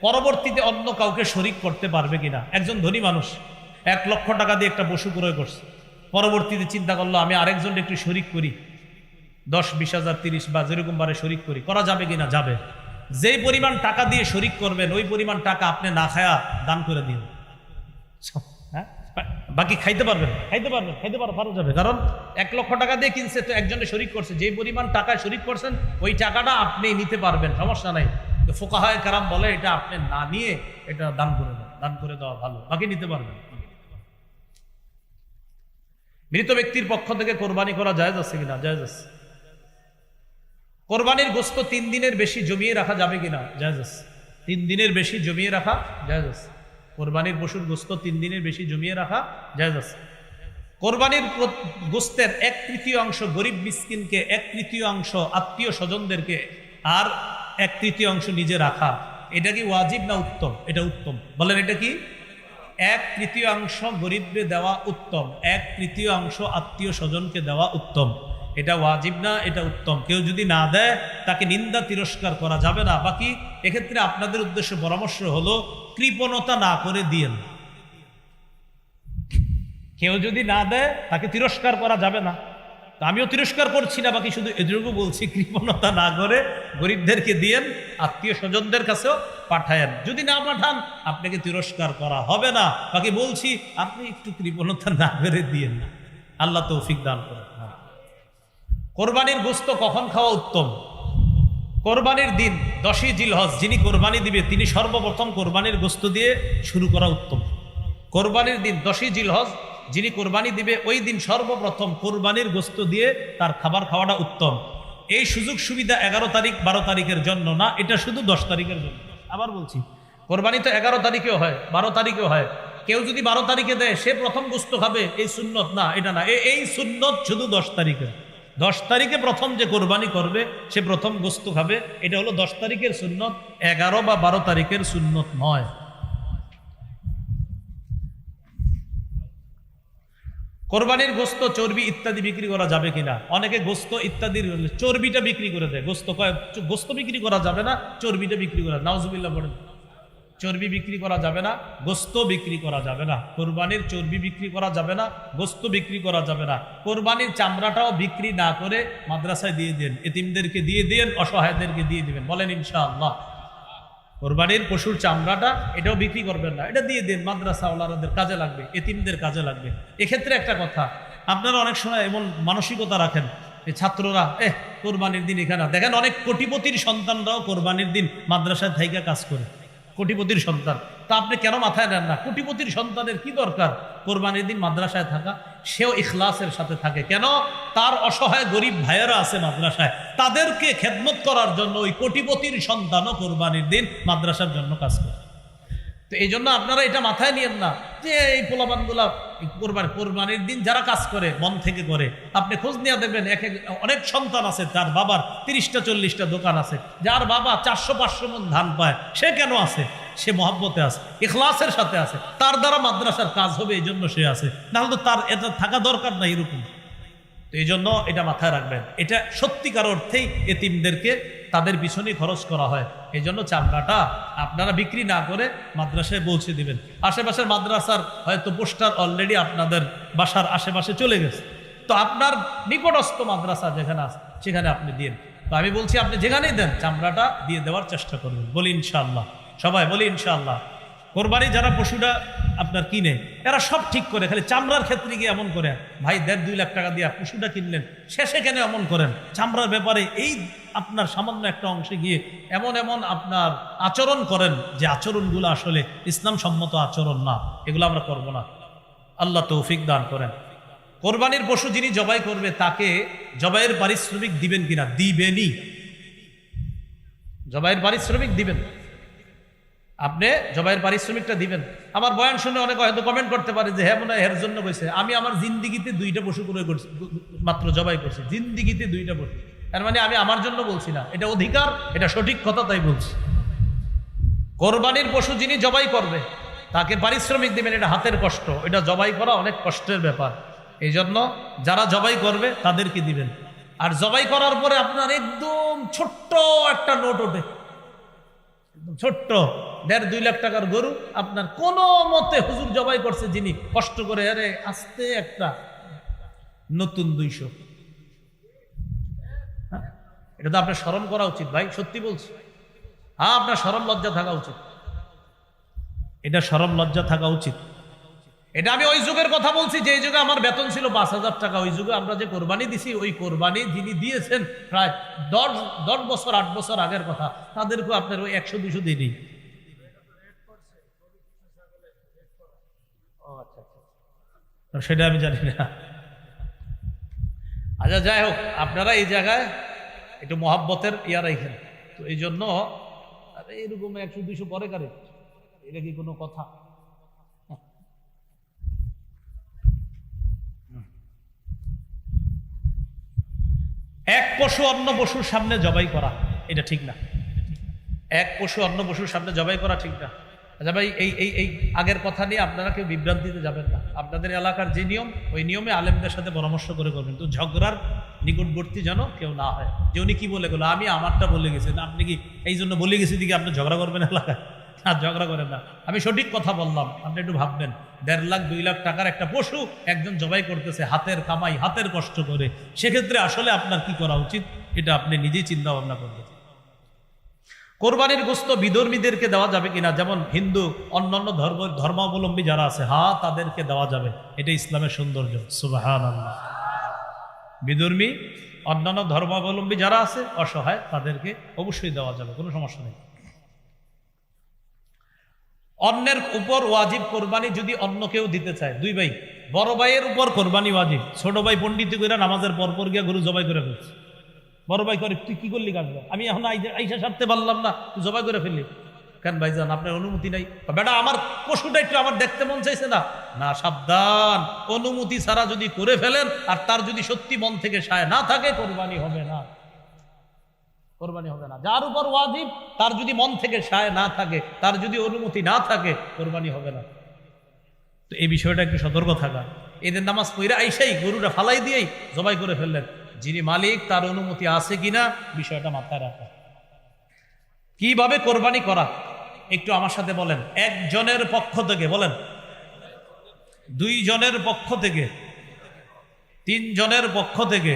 পরবর্তীতে অন্য কাউকে শরিক করতে পারবে কিনা? একজন ধনী মানুষ 1 লক্ষ টাকা দিয়ে একটা পশু ক্রয় করছে, পরবর্তীতে চিন্তা করলো আমি আরেকজন একটু শরিক করি, 10-20,000 30 বা যেরকম বারে শরিক করি, করা যাবে কিনা? যাবে। যেই পরিমাণ টাকা দিয়ে শরিক করবেন ওই পরিমাণ টাকা আপনি না খায়া দান করে দিন। হ্যাঁ, বাকি খাইতে পারবেন পারা যাবে, কারণ 1 লক্ষ টাকা দিয়ে কিনছে, তো একজনে শরিক করছে, যে পরিমাণ টাকায় শরিক করছেন ওই টাকাটা আপনি নিতে পারবেন, সমস্যা নাই। তো ফুকাহায়ে কেরাম বলে এটা আপনি না নিয়ে এটা দান করে দেন, দান করে দেওয়া ভালো, বাকি নিতে পারবেন। মৃত ব্যক্তির পক্ষ থেকে কোরবানি করা জায়েজ আছে কিনা? জায়েজ আছে। কোরবানির গোশত 3 দিনের বেশি জমিয়ে রাখা যাবে কিনা? জায়েজ আছে। 3 দিনের বেশি জমিয়ে রাখা জায়েজ আছে। কোরবানির পশুর গোশত 3 দিনের বেশি জমিয়ে রাখা জায়েজ আছে। কোরবানির গোশতের 1/3 গরিব মিসকিনকে, 1/3 আত্মীয় স্বজনদেরকে, আর 1/3 নিজে রাখা, এটা কি ওয়াজিব না উত্তম? এটা উত্তম। বলেন এটা কি? 1/3 গরিবকে দেওয়া উত্তম, 1/3 আত্মীয় স্বজনকে দেওয়া উত্তম। এটা ওয়াজিব না, এটা উত্তম। কেউ যদি না দেয় তাকে নিন্দা তিরস্কার করা যাবে না। বাকি এক্ষেত্রে আপনাদের উদ্দেশ্যে পরামর্শ হলো কৃপণতা না করে দিয়েন। কেউ যদি না দেয় তাকে তিরস্কার করা যাবে না। আমিও তিরস্কার করছি না, বাকি শুধু এটুকু বলছি কৃপণতা না করে গরিবদেরকে দিয়েন, আত্মীয় স্বজনদের কাছেও পাঠায়েন। যদি না পাঠান আপনাকে তিরস্কার করা হবে না। বাকি বলছি আপনি একটু কৃপণতা না করে দিয়েন, আল্লাহ তৌফিক দান করেন। কোরবানির গোশত কখন খাওয়া উত্তম? কোরবানির দিন 10ই জিলহজ যিনি কোরবানি দিবে তিনি সর্বপ্রথম কোরবানির গোশত দিয়ে শুরু করা উত্তম। কোরবানির দিন 10ই জিলহজ যিনি কোরবানি দিবে ওই দিন সর্বপ্রথম কোরবানির গোশত দিয়ে তার খাবার খাওয়াটা উত্তম। এই সুযোগ সুবিধা 11 তারিখ 12 তারিখের জন্য না, এটা শুধু 10 তারিখের জন্য। আবার বলছি, কোরবানি তো 11 তারিখেও হয়, 12 তারিখেও হয়। কেউ যদি 12 তারিখে দেয় সে প্রথম গোশত খাবে, এই সুন্নত না, এটা না। এই সুন্নত শুধু 10 তারিখে। 10 তারিখে প্রথম যে কোরবানি করবে সে প্রথম গোশত খাবে, এটা হলো 10 তারিখের সুন্নত, 11 বা 12 তারিখের সুন্নত নয়। কোরবানির গোশত, চর্বি ইত্যাদি বিক্রি করা যাবে কিনা? অনেকে গোশত ইত্যাদির চর্বিটা বিক্রি করে দেয়। গোশত বিক্রি করা যাবে না, চর্বিটা বিক্রি করা, নাউজুবিল্লাহ বলেন। চর্বি বিক্রি করা যাবে না, গোশত বিক্রি করা যাবে না। কোরবানির চর্বি বিক্রি করা যাবে না, গোশত বিক্রি করা যাবে না। কোরবানির চামড়াটাও বিক্রি না করে মাদ্রাসায় দিয়ে দেন, এতিমদেরকে দিয়ে দেন, অসহায়দেরকে দিয়ে দিবেন। বলেন ইনশাআল্লাহ। কোরবানির পশুর চামড়াটা এটাও বিক্রি করবেন না, এটা দিয়ে দেন, মাদ্রাসাওয়ালাদের কাজে লাগবে, এতিমদের কাজে লাগবে। এক্ষেত্রে একটা কথা, আপনারা অনেক সময় এমন মানসিকতা রাখেন, ছাত্ররা কোরবানির দিন এখানে দেখেন, অনেক কোটিপতির সন্তানরাও কোরবানির দিন মাদ্রাসায় থাইকা কাজ করে, কোটিপতির সন্তান। তা আপনি কেন মাথায় নেন না? কোটিপতির সন্তানের কি দরকার কোরবানির দিন মাদ্রাসায় থাকা? সেও ইখলাসের সাথে থাকে। কেন? তার অসহায় গরিব ভাইয়েরা আছে মাদ্রাসায়, তাদেরকে খেদমত করার জন্য ওই কোটিপতির সন্তানও কোরবানির দিন মাদ্রাসার জন্য কাজ করে। তো এই জন্য আপনারা এটা মাথায় নিয়েন না যে এই পোলাপানগুলা কোরবানির দিন যারা কাজ করে মন থেকে করে। আপনি খোঁজ নিয়ে দেখবেন অনেক সন্তান আছে যার বাবার 30টা 40টা দোকান আছে, যার বাবা 400-500 মণ ধান পায়। সে কেন আছে? সে মহব্বতে আছে, ইখলাসের সাথে আছে, তার দ্বারা মাদ্রাসার কাজ হবে এই জন্য সে আছে, নাহলে তো তার এটা থাকা দরকার না এরকম। তো এই জন্য এটা মাথায় রাখবেন, এটা সত্যিকার অর্থেই এতিমদেরকে তাদের পিছনে খরচ করা হয়। এই জন্য চামড়াটা আপনারা বিক্রি না করে মাদ্রাসায় পৌঁছে দিবেন। আশেপাশের মাদ্রাসার হয়তো পোস্টার অলরেডি আপনাদের বাসার আশেপাশে চলে গেছে, তো আপনার নিকটস্থ মাদ্রাসা যেখানে আছে সেখানে আপনি দিন। তো আমি বলছি আপনি যেখানেই দেন চামড়াটা দিয়ে দেওয়ার চেষ্টা করবেন। বলি ইনশাআল্লাহ, সবাই বলি ইনশাআল্লাহ। কোরবানি যারা পশুটা আপনার কিনে এরা সব ঠিক করে, খালি চামড়ার ক্ষেত্রে গিয়ে এমন করে, ভাই 1.5-2 লাখ টাকা দিয়ে পশুটা কিনলেন, শেষে কেন এমন করেন? চামড়ার ব্যাপারে এই আপনার সামান্য একটা অংশে গিয়ে এমন আপনার আচরণ করেন যে আচরণগুলো আসলে ইসলাম সম্মত আচরণ না, এগুলো আমরা করব না। আল্লাহ তৌফিক দান করেন। কোরবানির পশু যিনি জবাই করবে তাকে জবাইয়ের পারিশ্রমিক দিবেন কিনা? দিবেনই, জবাইয়ের পারিশ্রমিক দিবেন। আপনি জবাইয়ের পারিশ্রমিকটা দিবেন। আমার বয়ান শুনে অনেকে হয়তো কমেন্ট করতে পারে যে হ্যাঁ মনে হয় এর জন্য কইছে। আমি আমার জিন্দিগিতে 2টা পশু করে করছি, মাত্র জবাই করছি, জিন্দিগিতে 2টা পশু। তার মানে আমি আমার জন্য বলছি না, এটা অধিকার, এটা সঠিক কথা, তাই বলছি। কোরবানির পশু যিনি জবাই করবে তাকে পারিশ্রমিক দিবেন, এটা হাতের কষ্ট, এটা জবাই করা অনেক কষ্টের ব্যাপার। এই জন্য যারা জবাই করবে তাদেরকে দিবেন। আর জবাই করার পরে আপনার একদম ছোট্ট একটা নোট ওঠে, ছোট্ট 1.5-2 লাখ টাকার গরু আপনার কোনো মতে হুজুর জবাই করছে যিনি, কষ্ট করে, আরে আস্তে একটা নতুন 200। এটা তো আপনার স্মরণ করা উচিত ভাই, সত্যি বলছি। হ্যাঁ, আপনার শরম লজ্জা থাকা উচিত, এটা শরম লজ্জা থাকা উচিত। এটা আমি ওই যুগের কথা বলছি যে যুগে আমার বেতন ছিল 5,000 টাকা। ওই যুগে আমরা যে কোরবানি দিছি, ওই কোরবানি যিনি দিয়েছেন প্রায় 10 বছর 8 বছর আগের কথা, তাদেরকে আপনার ওই 100-200 দিনই। সেটা আমি জানি না। আচ্ছা, যাই হোক, আপনারা এই জায়গায় একটু মহাব্বতের ইয়া রাখেন, তো এই জন্য এরকম 100-200 পরে কারে, এটা কি কোনো কথা? এক পশু অন্য পশুর সামনে জবাই করা এটা ঠিক না। এক পশু অন্য পশুর সামনে জবাই করা ঠিক না। আচ্ছা ভাই, এই আগের কথা নিয়ে আপনারা কেউ বিভ্রান্তিতে যাবেন না। আপনাদের এলাকার যে নিয়ম, ওই নিয়মে আলেমদের সাথে পরামর্শ করে করবেন, তো ঝগড়ার নিকটবর্তী যেন কেউ না হয়। যে উনি কি বলে গেল, আমি আমারটা বলে গেছি না, আপনি কি এই জন্য বলে গেছি দিকে আপনি ঝগড়া করবেন এলাকায়? আর ঝগড়া করেন না, আমি সঠিক কথা বললাম। আপনি একটু ভাববেন, 1.5 লাখ 2 লাখ টাকার একটা পশু একজন জবাই করতেছে, হাতের কামাই, হাতের কষ্ট করে। সেক্ষেত্রে আসলে আপনার কি করা উচিত, এটা আপনি নিজেই চিন্তা ভাবনা করবেন। কোরবানির গোশত বিধর্মীদেরকে দেওয়া যাবে কিনা, যেমন হিন্দু অন্যান্য ধর্মাবলম্বী যারা আছে, হ্যাঁ তাদেরকে দেওয়া যাবে, এটা ইসলামের সৌন্দর্য। সুবহানাল্লাহ। বিধর্মী অন্যান্য ধর্মাবলম্বী যারা আছে অসহায়, তাদেরকে অবশ্যই দেওয়া যাবে, কোনো সমস্যা নেই। অন্যের উপর ওয়াজিব কোরবানি যদি অন্য কেউ দিতে চায়, 2 ভাই, বড় ভাইয়ের উপর কোরবানি ওয়াজিব, ছোট ভাই পণ্ডিতি করে নামাজের পরপর গিয়া গরু জবাই করে ফেলছে। বড় ভাই করে, তুই কি করলি কাজ, আমি এখন আইসা সারতে পারলাম না, তুই জবাই করে ফেললি কেন ভাইজান, আপনার অনুমতি নাই? বেটা আমার পশুটা একটু আমার দেখতে মন চাইছে না। না, সাবধান, অনুমতি ছাড়া যদি করে ফেলেন আর তার যদি সত্যি মন থেকে সায় না থাকে, কোরবানি হবে না, কোরবানি হবে না। যার উপর ওয়াজিব তার যদি মন থেকে সায় না থাকে, তার যদি অনুমতি না থাকে, কোরবানি হবে না। তো এই বিষয়টা একটু সতর্ক থাকা। এদের নামাজ পইরা আইসাই গরুটা ফালাই দিয়েই জবাই করে ফেললেন, যিনি মালিক তার অনুমতি আছে কিনা বিষয়টা মাথায় রাখা। কিভাবে কোরবানি করা একটু আমার সাথে বলেন। একজনের পক্ষ থেকে বলেন, 2 জনের পক্ষ থেকে, 3 জনের পক্ষ থেকে,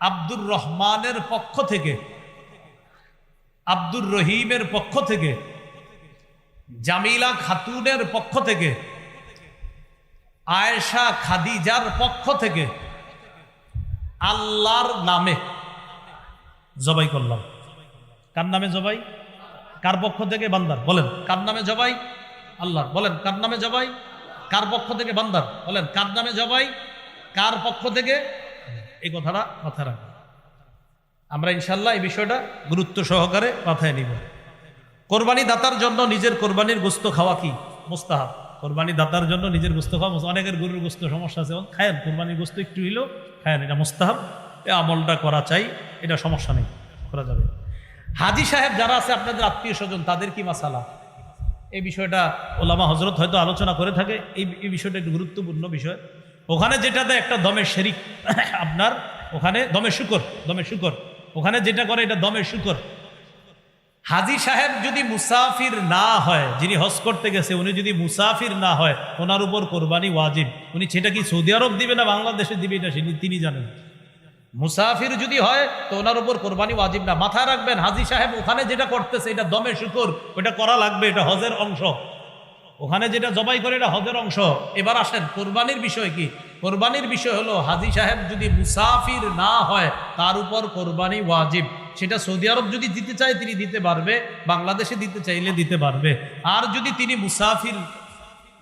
আব্দুর রহমানের পক্ষ থেকে, আব্দুর রহিমের পক্ষ থেকে, জামিলা খাতুনের পক্ষ থেকে, আয়েশা খাদিজার পক্ষ থেকে, আল্লাহর নামে জবাই করলাম। কার নামে জবাই? কার পক্ষ থেকে? বান্দার। বলেন কার নামে জবাই? আল্লাহর। বলেন কার নামে জবাই? কার পক্ষ থেকে? বান্দার। বলেন কার নামে জবাই? কার পক্ষ থেকে? এই কথাটা মাথায় রাখবেন। আমরা ইনশাল্লাহ এই বিষয়টা গুরুত্ব সহকারে মাথায় নিব। কোরবানি দাতার জন্য নিজের কোরবানির গোশত খাওয়া কি মুস্তাহাব? কোরবানি দাতার জন্য নিজের গোশত খাওয়া, অনেকের গরুর গোশত সমস্যা আছে, খায়েন কোরবানির গোশত একটু হইলেও খায়েন, এটা মুস্তাহাব, এই আমলটা করা চাই, এটা সমস্যা নেই, করা যাবে। হাজী সাহেব যারা আছে আপনাদের আত্মীয় স্বজন, তাদের কি মাসালা? এই বিষয়টা ওলামা হজরত হয়তো আলোচনা করে থাকে, এই বিষয়টা একটু গুরুত্বপূর্ণ বিষয়। ওখানে যেটাতে একটা দমের শরিক, আপনার ওখানে দমের শুকর, ওখানে যেটা করে এটা দমের শুকর। হাজী সাহেব যদি মুসাফির না হয়, যিনি হজ করতে গেছে উনি যদি মুসাফির না হয়, ওনার উপর কোরবানি ওয়াজিব। উনি সেটা কি সৌদি আরব দিবে না বাংলাদেশে দিবে, এটা তিনি জানেন। মুসাফির যদি হয় তো ওনার উপর কোরবানি ওয়াজিব না। মাথায় রাখবেন, হাজী সাহেব ওখানে যেটা করতেছে এটা দমে শুকর, ওটা করা লাগবে, এটা হজের অংশ। ওখানে যেটা জবাই করে এটা হজের অংশ। এবার আসেন কোরবানির বিষয় কি? কোরবানির বিষয় হলো হাজী সাহেব যদি মুসাফির না হয় তার উপর কোরবানি ওয়াজিব। সেটা সৌদি আরব যদি দিতে চায় তিনি দিতে পারবে, বাংলাদেশে দিতে চাইলে দিতে পারবে। আর যদি তিনি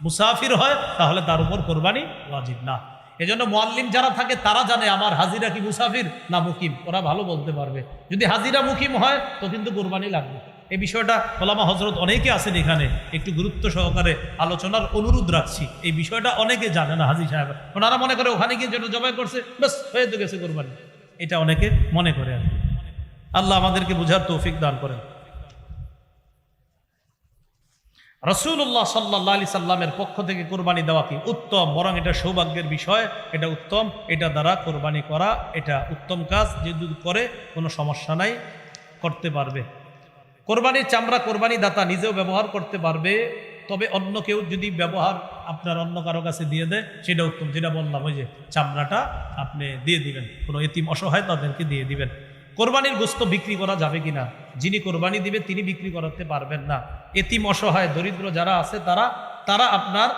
মুসাফির হয় তাহলে তার উপর কোরবানি ওয়াজিব না। এজন্য মুআল্লিম যারা থাকে তারা জানে আমার হাজিরা কি মুসাফির না মুকিম, ওরা ভালো বলতে পারবে। যদি হাজিরা মুকিম হয় তো কিন্তু কোরবানি লাগবে। এই বিষয়টা ওলামা হজরত অনেকে আছেন, এখানে একটু গুরুত্ব সহকারে আলোচনার অনুরোধ রাখছি। এই বিষয়টা অনেকে জানে না। হাজী সাহেব ওনারা মনে করে ওখানে গিয়ে যেন জবাই করছে ব্যাস হয়ে তো গেছে কোরবানি, এটা অনেকে মনে করে। আর আল্লাহ আমাদেরকে বুঝার তৌফিক দান করেন। রাসূলুল্লাহ সাল্লাল্লাহু আলাইহি সাল্লামের পক্ষ থেকে কোরবানি দেওয়া কি উত্তম, বরং এটা সৌভাগ্যের বিষয়, এটা উত্তম, এটা দ্বারা কোরবানি করা এটা উত্তম কাজ। যদি করে কোনো সমস্যা নাই, করতে পারবে। কোরবানির চামড়া কোরবানি দাতা নিজেও ব্যবহার করতে পারবে, তবে অন্য কেউ যদি ব্যবহার আপনার অন্য কারো কাছে দিয়ে দেয় সেটা উত্তম, যেটা বললাম ওই যে চামড়াটা আপনি দিয়ে দিবেন, কোনো এতিম অসহায় তাদেরকে দিয়ে দিবেন। কোরবানির গোশত বিক্রি করা যাবে কিনা? যিনি কোরবানি দিবে তিনি বিক্রি করাতে পারবেন না। এতিম অসহায় দরিদ্র যারা আছে তারা আপনার,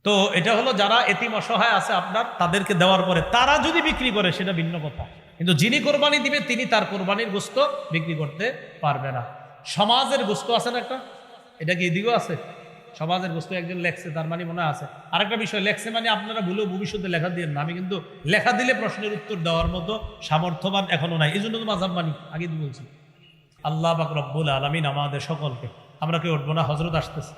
তো এটা হলো যারা এতিম অসহায় আছে আপনার, তাদেরকে দেওয়ার পরে তারা যদি বিক্রি করে সেটা ভিন্ন কথা, কিন্তু যিনি কোরবানি দিবে তিনি তার কোরবানির গোশত বিক্রি করতে পারবে না। সমাজের গোশত আছে না একটা, এটা কি এদিকেও আছে? সমাজের গোশত একজন লেখছে, তার মানে মনে আছে। আরেকটা বিষয়, লেখছে মানে আপনারা ভুলেও ভবিষ্যতে লেখা দিয়ে না, আমি কিন্তু লেখা দিলে প্রশ্নের উত্তর দেওয়ার মতো সামর্থ্যবান এখনো নাই, এই জন্য তো মাযহাব মানি, আগে তো বলছি। আল্লাহ পাক রব্বুল আলামিন আমাদের সকলকে, আমরা কেউ উঠবো না, হযরত আসতেছে।